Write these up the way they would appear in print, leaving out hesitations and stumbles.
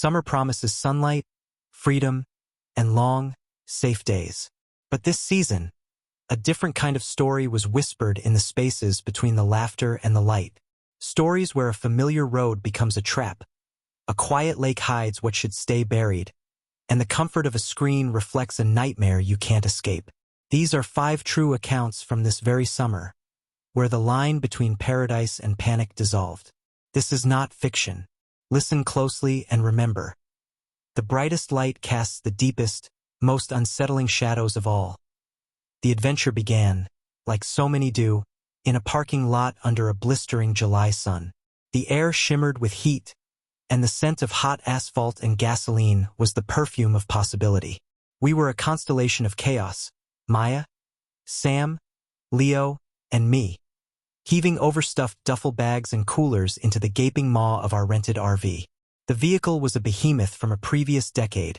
Summer promises sunlight, freedom, and long, safe days. But this season, a different kind of story was whispered in the spaces between the laughter and the light. Stories where a familiar road becomes a trap, a quiet lake hides what should stay buried, and the comfort of a screen reflects a nightmare you can't escape. These are 5 true accounts from this very summer, where the line between paradise and panic dissolved. This is not fiction. Listen closely and remember. The brightest light casts the deepest, most unsettling shadows of all. The adventure began, like so many do, in a parking lot under a blistering July sun. The air shimmered with heat, and the scent of hot asphalt and gasoline was the perfume of possibility. We were a constellation of chaos: Maya, Sam, Leo, and me, heaving overstuffed duffel bags and coolers into the gaping maw of our rented RV. The vehicle was a behemoth from a previous decade,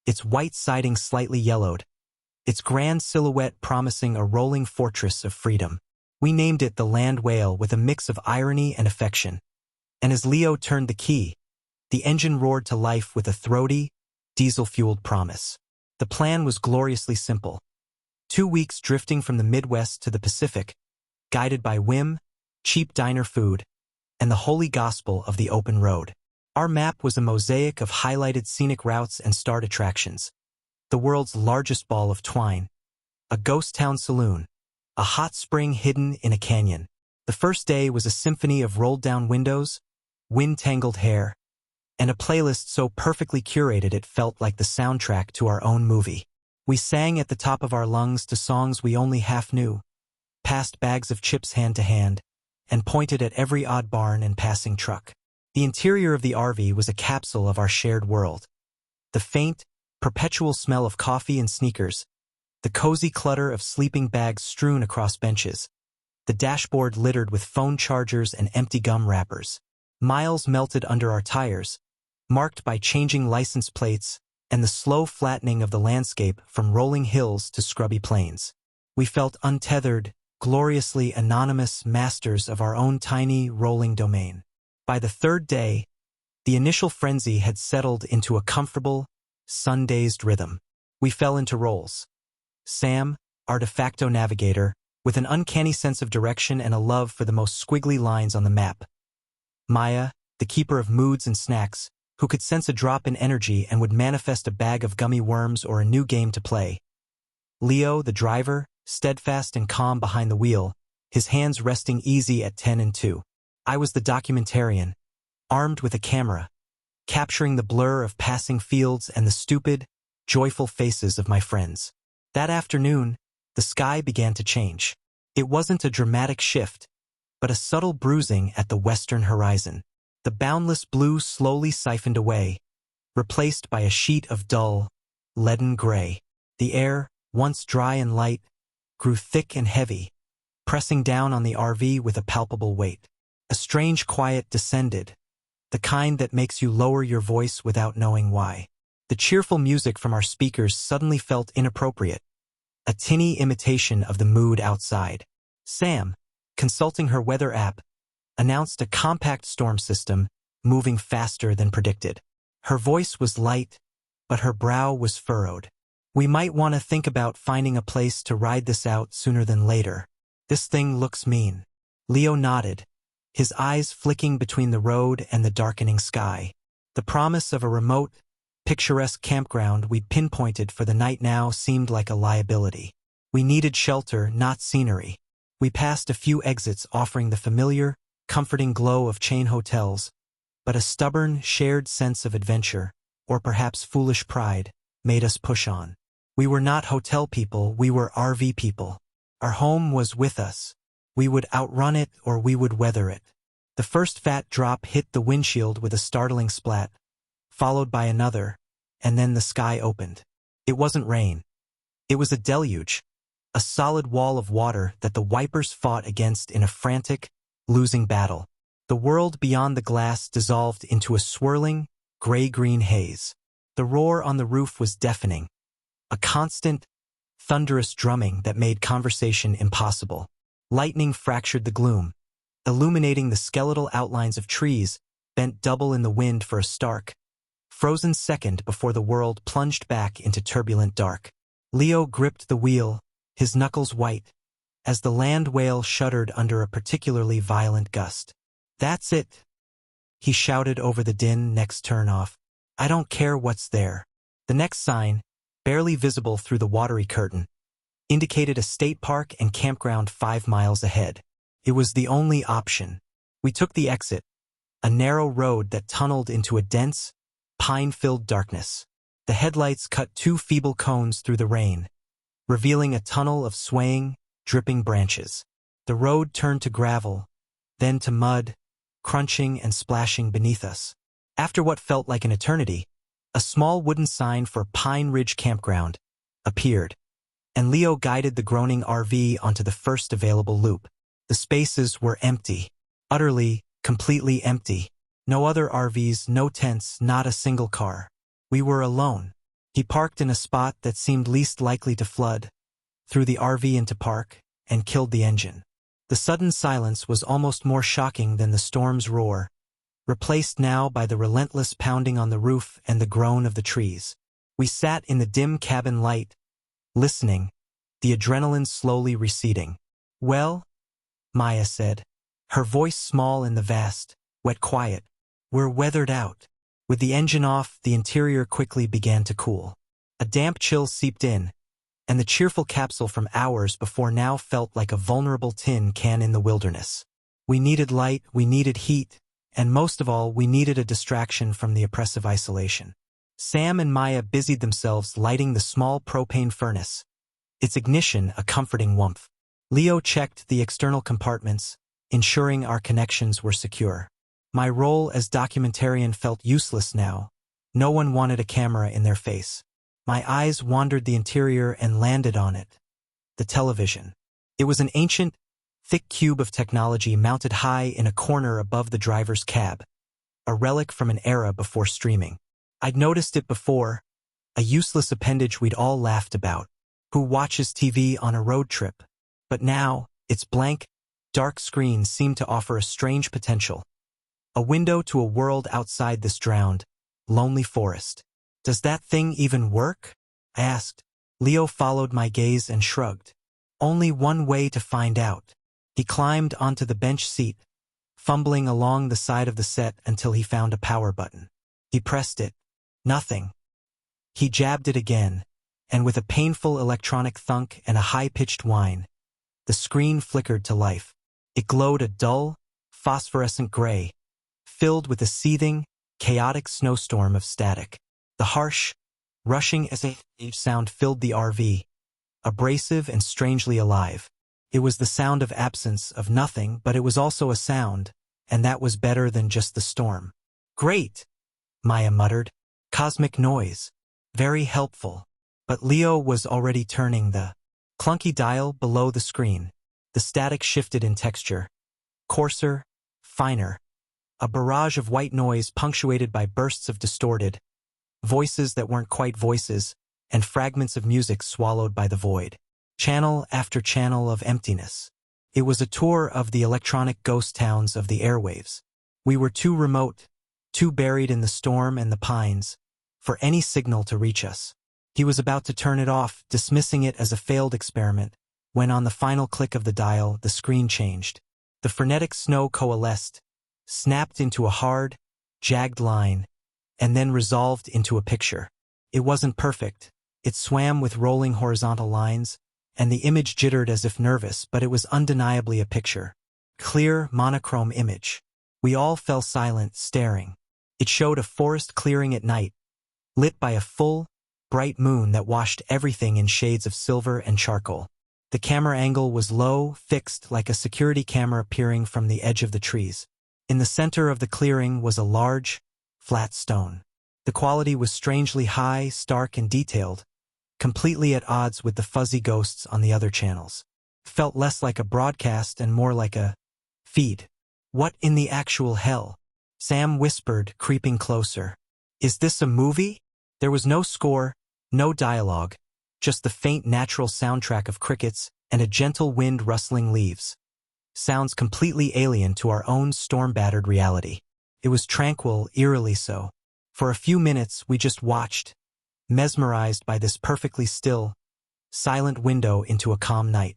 its white siding slightly yellowed, its grand silhouette promising a rolling fortress of freedom. We named it the Land Whale with a mix of irony and affection. And as Leo turned the key, the engine roared to life with a throaty, diesel-fueled promise. The plan was gloriously simple. 2 weeks drifting from the Midwest to the Pacific, guided by whim, cheap diner food, and the holy gospel of the open road. Our map was a mosaic of highlighted scenic routes and starred attractions. The world's largest ball of twine, a ghost town saloon, a hot spring hidden in a canyon. The first day was a symphony of rolled-down windows, wind-tangled hair, and a playlist so perfectly curated it felt like the soundtrack to our own movie. We sang at the top of our lungs to songs we only half knew, passed bags of chips hand to hand, and pointed at every odd barn and passing truck. The interior of the RV was a capsule of our shared world. The faint, perpetual smell of coffee and sneakers, the cozy clutter of sleeping bags strewn across benches, the dashboard littered with phone chargers and empty gum wrappers. Miles melted under our tires, marked by changing license plates and the slow flattening of the landscape from rolling hills to scrubby plains. We felt untethered, gloriously anonymous masters of our own tiny, rolling domain. By the 3rd day, the initial frenzy had settled into a comfortable, sun-dazed rhythm. We fell into roles. Sam, our de facto navigator, with an uncanny sense of direction and a love for the most squiggly lines on the map. Maya, the keeper of moods and snacks, who could sense a drop in energy and would manifest a bag of gummy worms or a new game to play. Leo, the driver, steadfast and calm behind the wheel, his hands resting easy at 10 and 2. I was the documentarian, armed with a camera, capturing the blur of passing fields and the stupid, joyful faces of my friends. That afternoon, the sky began to change. It wasn't a dramatic shift, but a subtle bruising at the western horizon. The boundless blue slowly siphoned away, replaced by a sheet of dull, leaden gray. The air, once dry and light, grew thick and heavy, pressing down on the RV with a palpable weight. A strange quiet descended, the kind that makes you lower your voice without knowing why. The cheerful music from our speakers suddenly felt inappropriate, a tinny imitation of the mood outside. Sam, consulting her weather app, announced a compact storm system moving faster than predicted. Her voice was light, but her brow was furrowed. We might want to think about finding a place to ride this out sooner than later. This thing looks mean. Leo nodded, his eyes flicking between the road and the darkening sky. The promise of a remote, picturesque campground we'd pinpointed for the night now seemed like a liability. We needed shelter, not scenery. We passed a few exits offering the familiar, comforting glow of chain hotels, but a stubborn, shared sense of adventure, or perhaps foolish pride, made us push on. We were not hotel people, we were RV people. Our home was with us. We would outrun it or we would weather it. The first fat drop hit the windshield with a startling splat, followed by another, and then the sky opened. It wasn't rain. It was a deluge, a solid wall of water that the wipers fought against in a frantic, losing battle. The world beyond the glass dissolved into a swirling, gray-green haze. The roar on the roof was deafening, a constant, thunderous drumming that made conversation impossible. Lightning fractured the gloom, illuminating the skeletal outlines of trees bent double in the wind for a stark, frozen second before the world plunged back into turbulent dark. Leo gripped the wheel, his knuckles white, as the land whale shuddered under a particularly violent gust. "That's it," he shouted over the din. "Next turn off. I don't care what's there." The next sign, barely visible through the watery curtain, indicated a state park and campground 5 miles ahead. It was the only option. We took the exit, a narrow road that tunneled into a dense, pine-filled darkness. The headlights cut 2 feeble cones through the rain, revealing a tunnel of swaying, dripping branches. The road turned to gravel, then to mud, crunching and splashing beneath us. After what felt like an eternity, a small wooden sign for Pine Ridge Campground appeared, and Leo guided the groaning RV onto the first available loop. The spaces were empty, utterly, completely empty. No other RVs, no tents, not a single car. We were alone. He parked in a spot that seemed least likely to flood, threw the RV into park, and killed the engine. The sudden silence was almost more shocking than the storm's roar, replaced now by the relentless pounding on the roof and the groan of the trees. We sat in the dim cabin light, listening, the adrenaline slowly receding. "Well," Maya said, her voice small in the vast, wet quiet, "we're weathered out." With the engine off, the interior quickly began to cool. A damp chill seeped in, and the cheerful capsule from hours before now felt like a vulnerable tin can in the wilderness. We needed light, we needed heat, and most of all, we needed a distraction from the oppressive isolation. Sam and Maya busied themselves lighting the small propane furnace, its ignition a comforting warmth. Leo checked the external compartments, ensuring our connections were secure. My role as documentarian felt useless now. No one wanted a camera in their face. My eyes wandered the interior and landed on it. The television. It was an ancient, thick cube of technology mounted high in a corner above the driver's cab, a relic from an era before streaming. I'd noticed it before, a useless appendage we'd all laughed about. Who watches TV on a road trip? But now, its blank, dark screen seemed to offer a strange potential. A window to a world outside this drowned, lonely forest. "Does that thing even work?" I asked. Leo followed my gaze and shrugged. "Only one way to find out." He climbed onto the bench seat, fumbling along the side of the set until he found a power button. He pressed it. Nothing. He jabbed it again, and with a painful electronic thunk and a high-pitched whine, the screen flickered to life. It glowed a dull, phosphorescent gray, filled with a seething, chaotic snowstorm of static. The harsh, rushing sound filled the RV, abrasive and strangely alive. It was the sound of absence, of nothing, but it was also a sound, and that was better than just the storm. "Great," Maya muttered. "Cosmic noise. Very helpful." But Leo was already turning the clunky dial below the screen. The static shifted in texture. Coarser, finer. A barrage of white noise punctuated by bursts of distorted voices that weren't quite voices, and fragments of music swallowed by the void. Channel after channel of emptiness. It was a tour of the electronic ghost towns of the airwaves. We were too remote, too buried in the storm and the pines, for any signal to reach us. He was about to turn it off, dismissing it as a failed experiment, when on the final click of the dial, the screen changed. The frenetic snow coalesced, snapped into a hard, jagged line, and then resolved into a picture. It wasn't perfect. It swam with rolling horizontal lines, and the image jittered as if nervous, but it was undeniably a picture. Clear, monochrome image. We all fell silent, staring. It showed a forest clearing at night, lit by a full, bright moon that washed everything in shades of silver and charcoal. The camera angle was low, fixed like a security camera peering from the edge of the trees. In the center of the clearing was a large, flat stone. The quality was strangely high, stark, and detailed, completely at odds with the fuzzy ghosts on the other channels. It felt less like a broadcast and more like a feed. "What in the actual hell?" Sam whispered, creeping closer. "Is this a movie?" There was no score, no dialogue, just the faint natural soundtrack of crickets and a gentle wind rustling leaves. Sounds completely alien to our own storm-battered reality. It was tranquil, eerily so. For a few minutes, we just watched, mesmerized by this perfectly still, silent window into a calm night.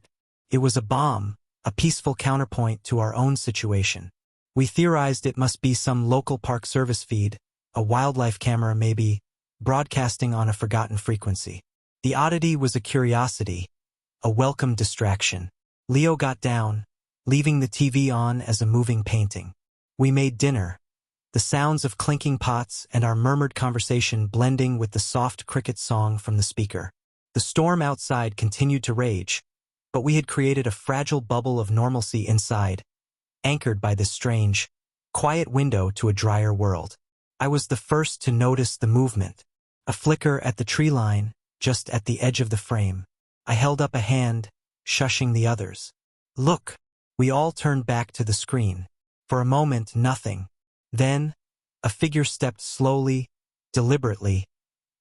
It was a balm, a peaceful counterpoint to our own situation. We theorized it must be some local park service feed, a wildlife camera maybe, broadcasting on a forgotten frequency. The oddity was a curiosity, a welcome distraction. Leo got down, leaving the TV on as a moving painting. We made dinner, the sounds of clinking pots and our murmured conversation blending with the soft cricket song from the speaker. The storm outside continued to rage, but we had created a fragile bubble of normalcy inside, anchored by this strange, quiet window to a drier world. I was the first to notice the movement, a flicker at the tree line, just at the edge of the frame. I held up a hand, shushing the others. Look! We all turned back to the screen. For a moment, nothing. Then, a figure stepped slowly, deliberately,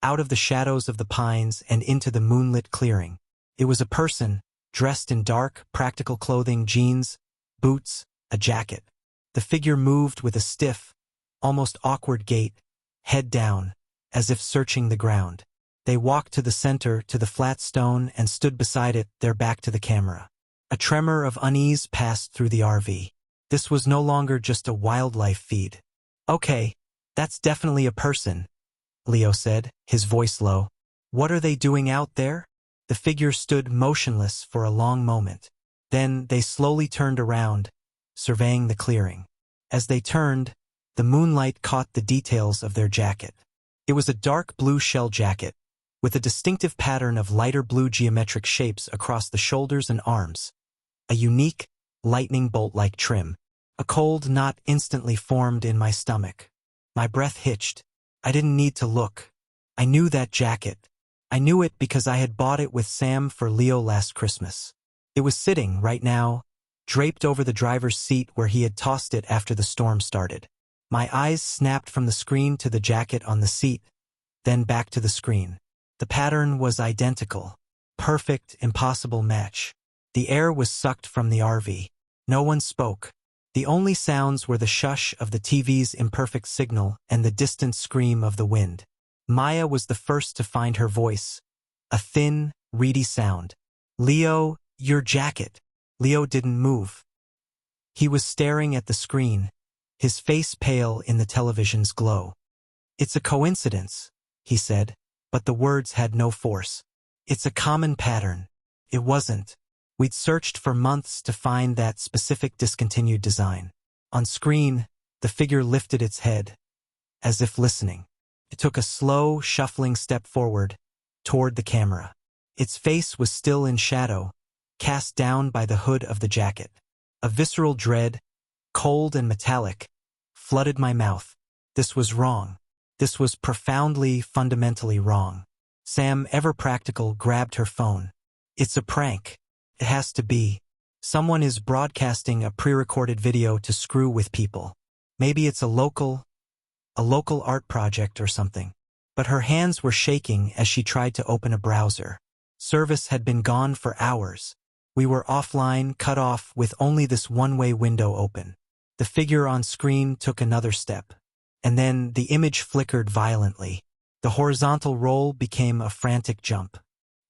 out of the shadows of the pines and into the moonlit clearing. It was a person, dressed in dark, practical clothing, jeans, boots, a jacket. The figure moved with a stiff, almost awkward gait, head down, as if searching the ground. They walked to the center, to the flat stone, and stood beside it, their back to the camera. A tremor of unease passed through the RV. This was no longer just a wildlife feed. Okay, that's definitely a person, Leo said, his voice low. What are they doing out there? The figure stood motionless for a long moment. Then they slowly turned around, surveying the clearing. As they turned, the moonlight caught the details of their jacket. It was a dark blue shell jacket, with a distinctive pattern of lighter blue geometric shapes across the shoulders and arms. A unique, lightning bolt-like trim. A cold knot instantly formed in my stomach. My breath hitched. I didn't need to look. I knew that jacket. I knew it because I had bought it with Sam for Leo last Christmas. It was sitting, right now, draped over the driver's seat where he had tossed it after the storm started. My eyes snapped from the screen to the jacket on the seat, then back to the screen. The pattern was identical. Perfect, impossible match. The air was sucked from the RV. No one spoke. The only sounds were the shush of the TV's imperfect signal and the distant scream of the wind. Maya was the first to find her voice. A thin, reedy sound. Leo, your jacket. Leo didn't move. He was staring at the screen, his face pale in the television's glow. It's a coincidence, he said, but the words had no force. It's a common pattern. It wasn't. We'd searched for months to find that specific discontinued design. On screen, the figure lifted its head, as if listening. It took a slow, shuffling step forward, toward the camera. Its face was still in shadow, cast down by the hood of the jacket. A visceral dread, cold and metallic, flooded my mouth. This was wrong. This was profoundly, fundamentally wrong. Sam, ever practical, grabbed her phone. It's a prank. It has to be. Someone is broadcasting a pre-recorded video to screw with people. Maybe it's a local art project or something. But her hands were shaking as she tried to open a browser. Service had been gone for hours. We were offline, cut off, with only this one-way window open. The figure on screen took another step. And then the image flickered violently. The horizontal roll became a frantic jump.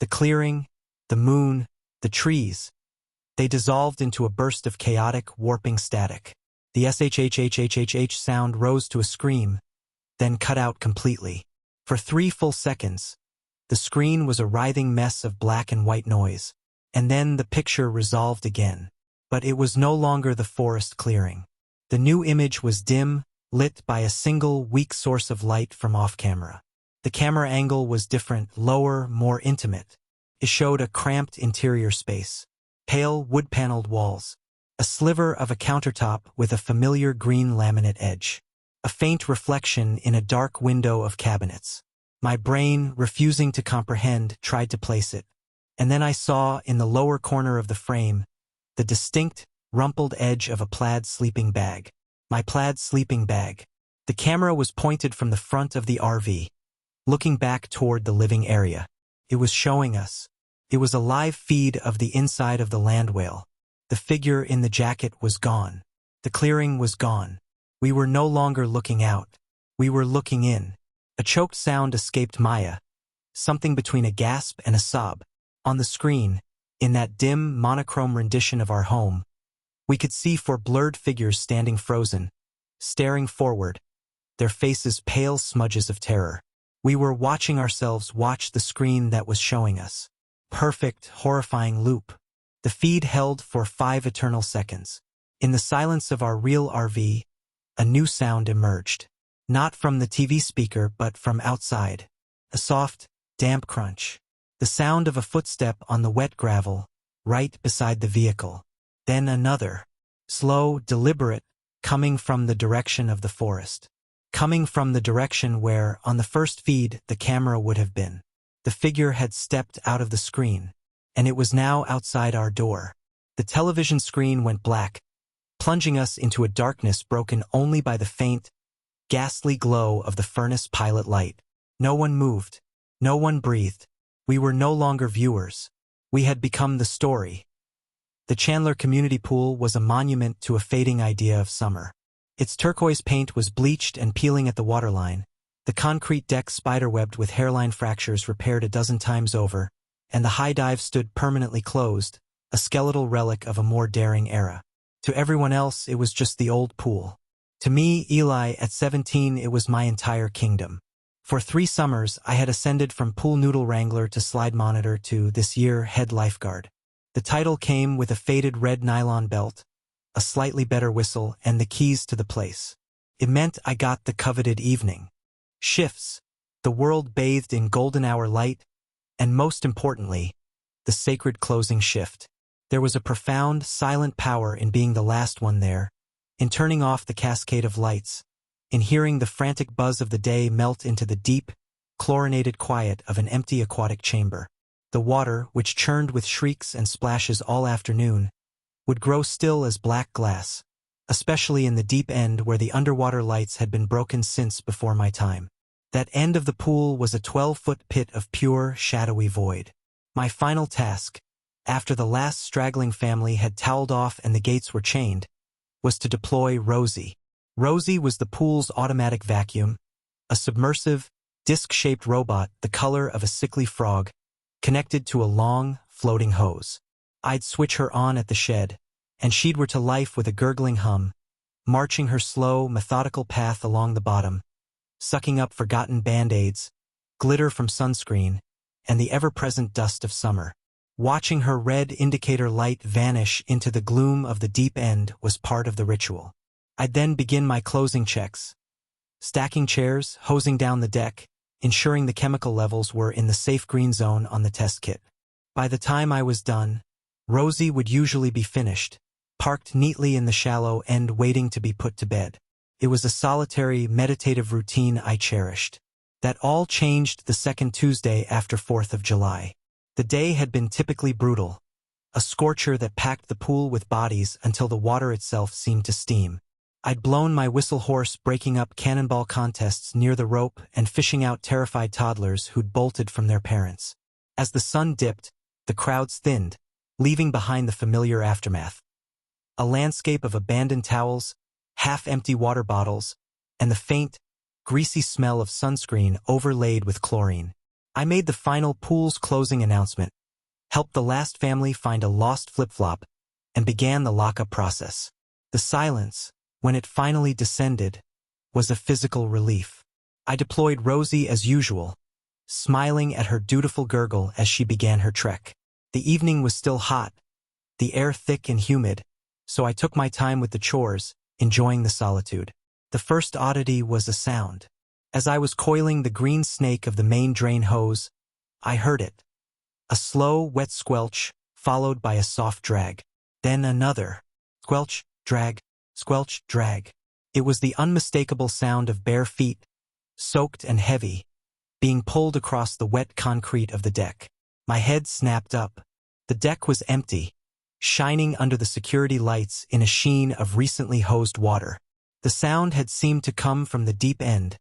The clearing, the moon, the trees, they dissolved into a burst of chaotic, warping static. The shhhhhh sound rose to a scream, then cut out completely. For 3 full seconds, the screen was a writhing mess of black and white noise, and then the picture resolved again. But it was no longer the forest clearing. The new image was dim, lit by a single, weak source of light from off-camera. The camera angle was different, lower, more intimate. It showed a cramped interior space, pale wood-paneled walls, a sliver of a countertop with a familiar green laminate edge, a faint reflection in a dark window of cabinets. My brain, refusing to comprehend, tried to place it. And then I saw, in the lower corner of the frame, the distinct, rumpled edge of a plaid sleeping bag. My plaid sleeping bag. The camera was pointed from the front of the RV, looking back toward the living area. It was showing us. It was a live feed of the inside of the land whale. The figure in the jacket was gone. The clearing was gone. We were no longer looking out. We were looking in. A choked sound escaped Maya, something between a gasp and a sob. On the screen, in that dim, monochrome rendition of our home, we could see four blurred figures standing frozen, staring forward, their faces pale smudges of terror. We were watching ourselves watch the screen that was showing us. Perfect, horrifying loop. The feed held for 5 eternal seconds. In the silence of our real RV, a new sound emerged. Not from the TV speaker but from outside. A soft, damp crunch. The sound of a footstep on the wet gravel, right beside the vehicle. Then another. Slow, deliberate, coming from the direction of the forest. Coming from the direction where, on the first feed, the camera would have been. The figure had stepped out of the screen, and it was now outside our door. The television screen went black, plunging us into a darkness broken only by the faint, ghastly glow of the furnace pilot light. No one moved. No one breathed. We were no longer viewers. We had become the story. The Chandler community pool was a monument to a fading idea of summer. Its turquoise paint was bleached and peeling at the waterline, the concrete deck spiderwebbed with hairline fractures repaired a dozen times over, and the high dive stood permanently closed, a skeletal relic of a more daring era. To everyone else, it was just the old pool. To me, Eli, at 17, it was my entire kingdom. For 3 summers, I had ascended from pool noodle wrangler to slide monitor to, this year, head lifeguard. The title came with a faded red nylon belt, a slightly better whistle, and the keys to the place. It meant I got the coveted evening. Shifts, the world bathed in golden hour light, and most importantly, the sacred closing shift. There was a profound, silent power in being the last one there, in turning off the cascade of lights, in hearing the frantic buzz of the day melt into the deep, chlorinated quiet of an empty aquatic chamber. The water, which churned with shrieks and splashes all afternoon, would grow still as black glass, especially in the deep end where the underwater lights had been broken since before my time. That end of the pool was a 12-foot pit of pure, shadowy void. My final task, after the last straggling family had toweled off and the gates were chained, was to deploy Rosie. Rosie was the pool's automatic vacuum, a submersive, disc-shaped robot the color of a sickly frog, connected to a long, floating hose. I'd switch her on at the shed, and she'd were to life with a gurgling hum, marching her slow, methodical path along the bottom, sucking up forgotten Band-Aids, glitter from sunscreen, and the ever-present dust of summer. Watching her red indicator light vanish into the gloom of the deep end was part of the ritual. I'd then begin my closing checks, stacking chairs, hosing down the deck, ensuring the chemical levels were in the safe green zone on the test kit. By the time I was done, Rosie would usually be finished, parked neatly in the shallow end waiting to be put to bed. It was a solitary, meditative routine I cherished. That all changed the second Tuesday after 4th of July. The day had been typically brutal, a scorcher that packed the pool with bodies until the water itself seemed to steam. I'd blown my whistle horse breaking up cannonball contests near the rope and fishing out terrified toddlers who'd bolted from their parents. As the sun dipped, the crowds thinned, leaving behind the familiar aftermath. A landscape of abandoned towels, half-empty water bottles, and the faint, greasy smell of sunscreen overlaid with chlorine. I made the final pool's closing announcement, helped the last family find a lost flip-flop, and began the lockup process. The silence, when it finally descended, was a physical relief. I deployed Rosie as usual, smiling at her dutiful gurgle as she began her trek. The evening was still hot, the air thick and humid, so I took my time with the chores, enjoying the solitude. The first oddity was a sound. As I was coiling the green snake of the main drain hose, I heard it. A slow, wet squelch, followed by a soft drag. Then another. Squelch, drag, squelch, drag. It was the unmistakable sound of bare feet, soaked and heavy, being pulled across the wet concrete of the deck. My head snapped up. The deck was empty, shining under the security lights in a sheen of recently hosed water. The sound had seemed to come from the deep end,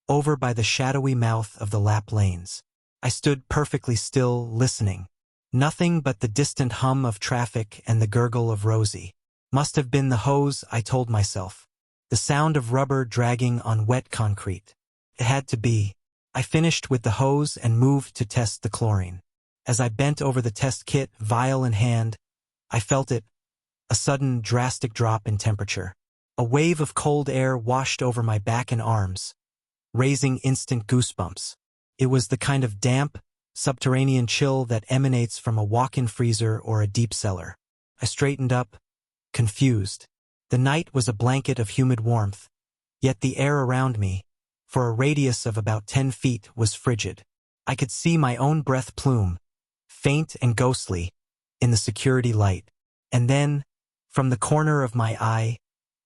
over by the shadowy mouth of the lap lanes. I stood perfectly still, listening. Nothing but the distant hum of traffic and the gurgle of Rosie. Must have been the hose, I told myself. The sound of rubber dragging on wet concrete. It had to be. I finished with the hose and moved to test the chlorine. As I bent over the test kit, vial in hand, I felt it, a sudden drastic drop in temperature. A wave of cold air washed over my back and arms, raising instant goosebumps. It was the kind of damp, subterranean chill that emanates from a walk-in freezer or a deep cellar. I straightened up, confused. The night was a blanket of humid warmth, yet the air around me, for a radius of about 10 feet, was frigid. I could see my own breath plume, faint and ghostly, in the security light. And then, from the corner of my eye,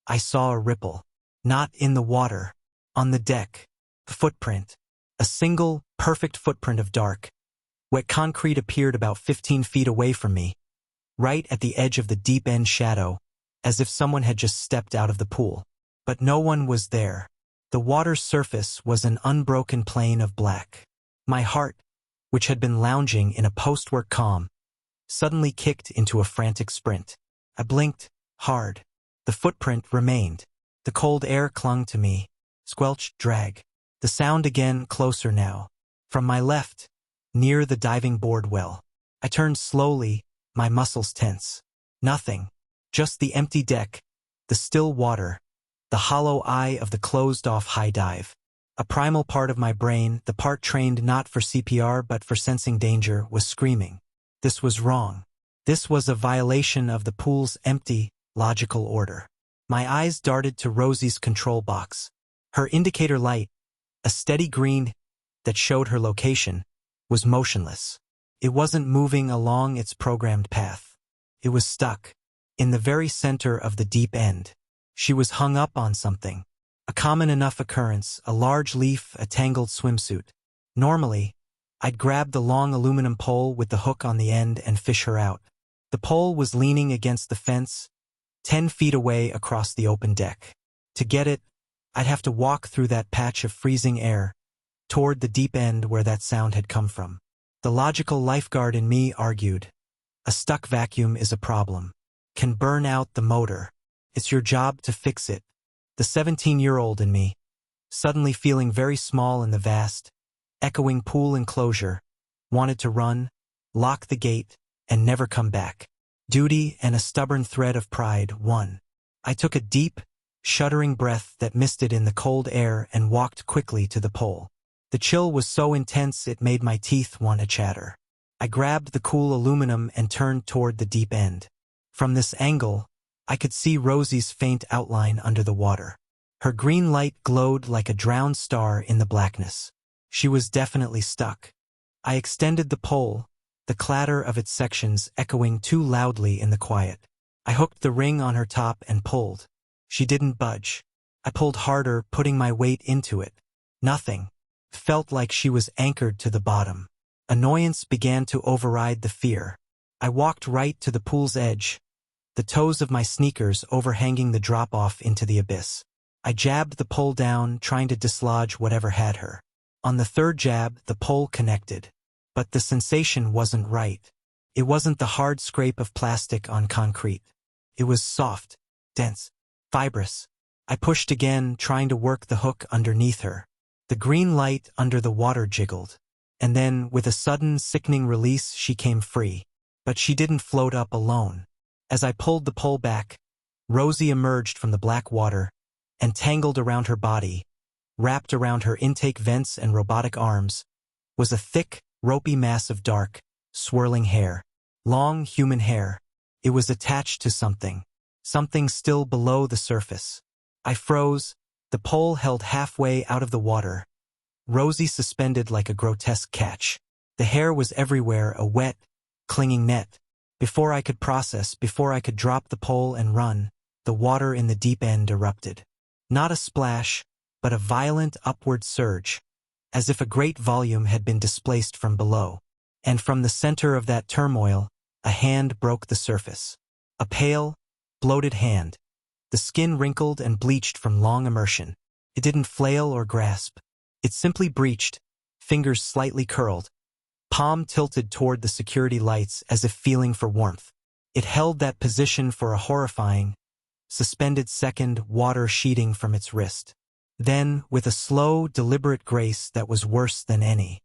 I saw a ripple. Not in the water, on the deck. A footprint. A single, perfect footprint of dark, wet concrete appeared about 15 feet away from me, right at the edge of the deep end shadow, as if someone had just stepped out of the pool. But no one was there. The water's surface was an unbroken plain of black. My heart, which had been lounging in a post-work calm, suddenly kicked into a frantic sprint. I blinked, hard. The footprint remained. The cold air clung to me. Squelch, drag. The sound again, closer now. From my left, near the diving board well. I turned slowly, my muscles tense. Nothing. Just the empty deck, the still water, the hollow eye of the closed-off high dive. A primal part of my brain, the part trained not for CPR but for sensing danger, was screaming. This was wrong. This was a violation of the pool's empty, logical order. My eyes darted to Rosie's control box. Her indicator light, a steady green that showed her location, was motionless. It wasn't moving along its programmed path. It was stuck, in the very center of the deep end. She was hung up on something. A common enough occurrence, a large leaf, a tangled swimsuit. Normally, I'd grab the long aluminum pole with the hook on the end and fish her out. The pole was leaning against the fence, 10 feet away across the open deck. To get it, I'd have to walk through that patch of freezing air, toward the deep end where that sound had come from. The logical lifeguard in me argued, a stuck vacuum is a problem. Can burn out the motor. It's your job to fix it. The 17-year-old in me, suddenly feeling very small in the vast, echoing pool enclosure, wanted to run, lock the gate, and never come back. Duty and a stubborn thread of pride won. I took a deep, shuddering breath that misted in the cold air and walked quickly to the pole. The chill was so intense it made my teeth want to chatter. I grabbed the cool aluminum and turned toward the deep end. From this angle, I could see Rosie's faint outline under the water. Her green light glowed like a drowned star in the blackness. She was definitely stuck. I extended the pole, the clatter of its sections echoing too loudly in the quiet. I hooked the ring on her top and pulled. She didn't budge. I pulled harder, putting my weight into it. Nothing. Felt like she was anchored to the bottom. Annoyance began to override the fear. I walked right to the pool's edge, the toes of my sneakers overhanging the drop-off into the abyss. I jabbed the pole down, trying to dislodge whatever had her. On the third jab, the pole connected. But the sensation wasn't right. It wasn't the hard scrape of plastic on concrete. It was soft, dense, fibrous. I pushed again, trying to work the hook underneath her. The green light under the water jiggled. And then, with a sudden, sickening release, she came free. But she didn't float up alone. As I pulled the pole back, Rosie emerged from the black water, and tangled around her body, wrapped around her intake vents and robotic arms, was a thick, ropey mass of dark, swirling hair. Long, human hair. It was attached to something. Something still below the surface. I froze, the pole held halfway out of the water. Rosie suspended like a grotesque catch. The hair was everywhere, a wet, clinging net. Before I could process, before I could drop the pole and run, the water in the deep end erupted. Not a splash, but a violent upward surge, as if a great volume had been displaced from below. And from the center of that turmoil, a hand broke the surface. A pale, bloated hand. The skin wrinkled and bleached from long immersion. It didn't flail or grasp. It simply breached, fingers slightly curled, palm tilted toward the security lights as if feeling for warmth. It held that position for a horrifying, suspended second, water sheeting from its wrist. Then, with a slow, deliberate grace that was worse than any